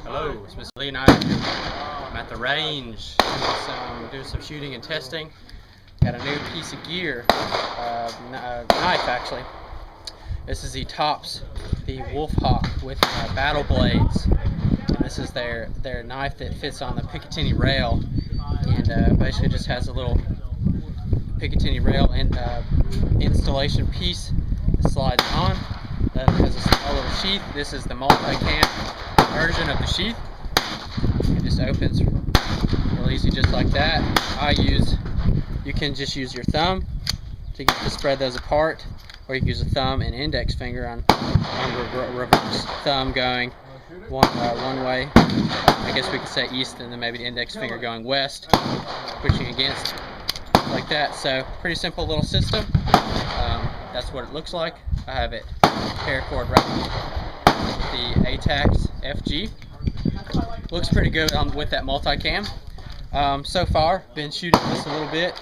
Hello, it's Mr. Lee and I'm at the range doing some shooting and testing. Got a new piece of gear, knife actually. This is the TOPS, the WolfHawk with battle blades. And this is their knife that fits on the Picatinny rail, and basically just has a little Picatinny rail and installation piece that slides on. Then it has a small little sheath. This is the multi-cam version of the sheath. It just opens real easy, just like that. You can just use your thumb to spread those apart, or you can use a thumb and index finger on reverse thumb going one way. I guess we could say east, and then maybe the index finger going west, pushing against, like that. So pretty simple little system. That's what it looks like. I have it paracord wrapped with the A-TACS FG. Looks pretty good with that multicam. So far, been shooting this a little bit.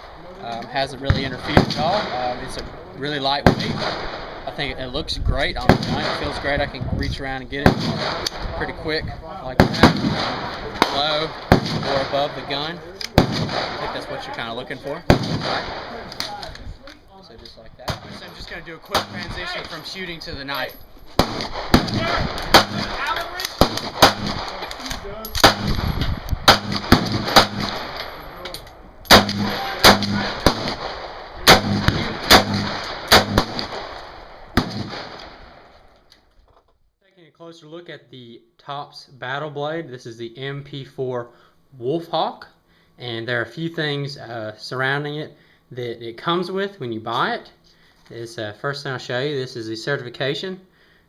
Hasn't really interfered at all. It's a really lightweight. I think it looks great on the gun. It feels great. I can reach around and get it pretty quick, like that, low or above the gun. I think that's what you're kind of looking for. So just like that. So I'm just going to do a quick transition from shooting to the knife. Taking a closer look at the TOPS battle blade. This is the MP4 WolfHawk, and there are a few things surrounding it that it comes with when you buy it. This first thing I'll show you, this is the certification.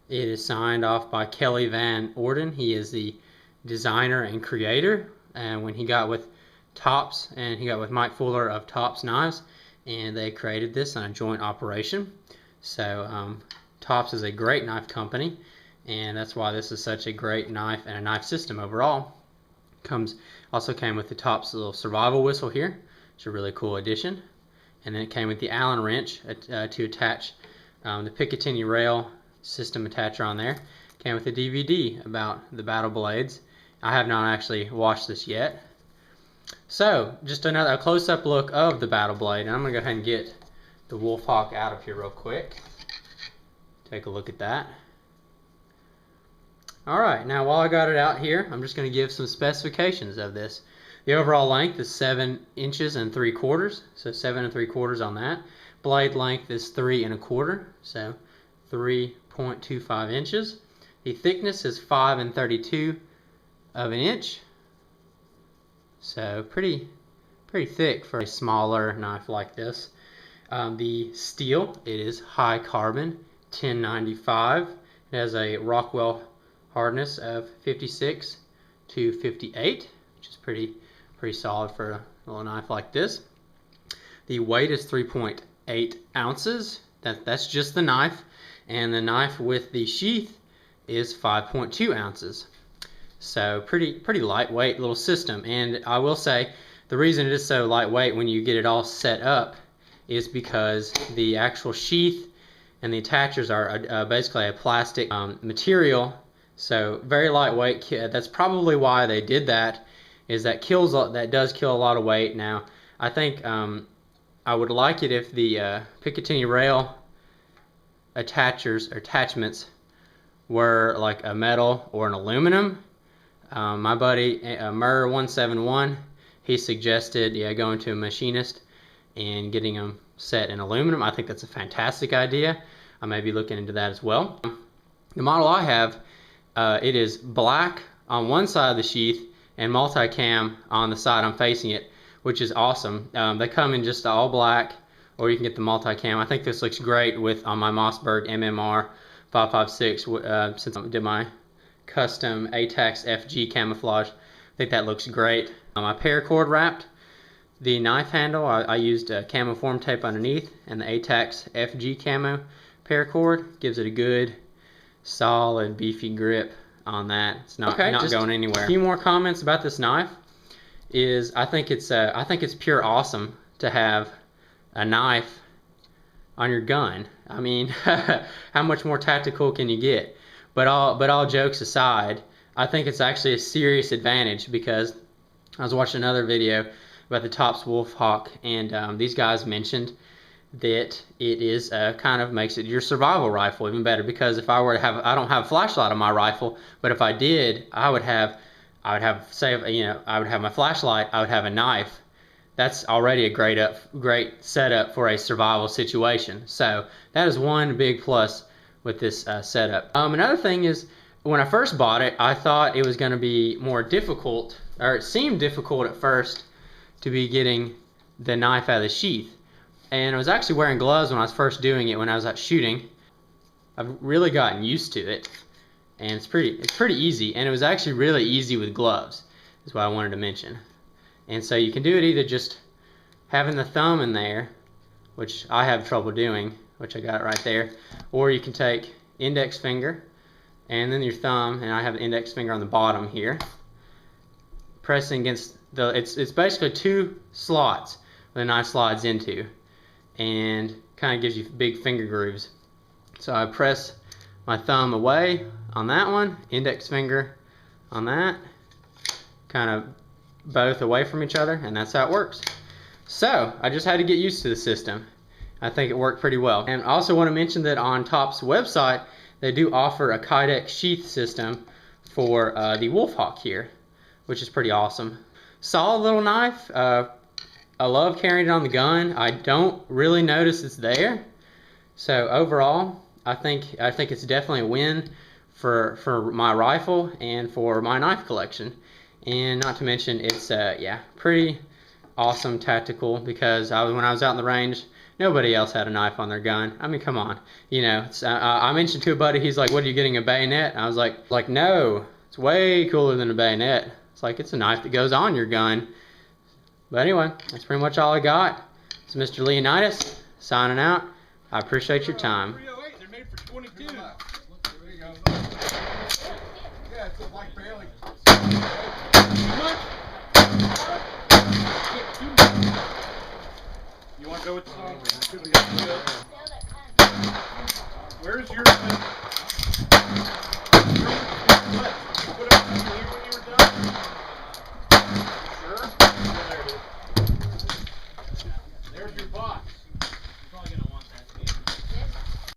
It is signed off by Kelly Van Orden. He is the designer and creator, and when he got with TOPS, and he got with Mike Fuller of TOPS Knives, and they created this on a joint operation. So TOPS is a great knife company, and that's why this is such a great knife and a knife system overall. Also came with the TOPS little survival whistle here. It's a really cool addition. And then it came with the Allen wrench to attach the Picatinny rail system attacher on there. Came with a DVD about the battle blades. I have not actually watched this yet. So just a close-up look of the battle blade. And I'm going to go ahead and get the WolfHawk out of here real quick. Take a look at that. Alright, now while I got it out here, I'm just going to give some specifications of this. The overall length is 7 inches and 3/4, so 7 3/4 on that. Blade length is 3 1/4, so 3.25 inches. The thickness is 5 32 of an inch, so pretty thick for a smaller knife like this. The steel, it is high carbon 1095. It has a Rockwell hardness of 56 to 58, which is pretty solid for a little knife like this. The weight is 3.8 ounces. That's just the knife, and the knife with the sheath is 5.2 ounces. So pretty lightweight little system. And I will say the reason it is so lightweight when you get it all set up is because the actual sheath and the attachers are basically a plastic material. So very lightweight. That's probably why they did that. That does kill a lot of weight. Now, I think I would like it if the Picatinny rail attachments were like a metal or an aluminum. My buddy Mur171, he suggested going to a machinist and getting them set in aluminum. I think that's a fantastic idea. I may be looking into that as well. The model I have, it is black on one side of the sheath and multicam on the side I'm facing it, which is awesome. They come in just all black, or you can get the multicam. I think this looks great on my Mossberg MMR 556 since I did my custom A-TACS FG camouflage. I think that looks great. My paracord wrapped the knife handle. I used camo form tape underneath, and the A-TACS FG camo paracord gives it a good, solid, beefy grip on that. It's not going anywhere. A few more comments about this knife is I think it's pure awesome to have a knife on your gun. I mean, how much more tactical can you get? But all jokes aside, I think it's actually a serious advantage, because I was watching another video about the TOPS WolfHawk, and these guys mentioned that it is kind of makes it your survival rifle even better, because if I were to have, I don't have a flashlight on my rifle, but if I did, I would have say, you know, I would have my flashlight, I would have a knife. That's already a great setup for a survival situation. So that is one big plus with this setup. Another thing is, when I first bought it, I thought it was going to be more difficult, or it seemed difficult at first, to be getting the knife out of the sheath. And I was actually wearing gloves when I was first doing it when I was out shooting. I've really gotten used to it, and it's pretty easy, and it was actually really easy with gloves, is what I wanted to mention. And so you can do it either just having the thumb in there, which I have trouble doing, which I got right there, or you can take index finger and then your thumb, and I have the index finger on the bottom here, pressing against the, it's basically two slots where the knife slides into, and kind of gives you big finger grooves. So I press my thumb away on that one, index finger on that, kind of both away from each other, and that's how it works. So I just had to get used to the system. I think it worked pretty well. And I also want to mention that on TOPS website, they do offer a Kydex sheath system for the WolfHawk here, which is pretty awesome. Solid little knife. I love carrying it on the gun. I don't really notice it's there. So overall, I think it's definitely a win for my rifle and for my knife collection. And not to mention, it's yeah, pretty awesome tactical, because when I was out in the range, nobody else had a knife on their gun. I mean, come on, you know. I mentioned to a buddy, he's like, "What, are you getting, a bayonet?" And I was like, no, it's way cooler than a bayonet. It's like, it's a knife that goes on your gun. But anyway, that's pretty much all I got. It's Mr. Leonidas signing out. I appreciate your time. 308, they're made for 22. There you go. Yeah, it's like barely. You want to go with the song? Where's your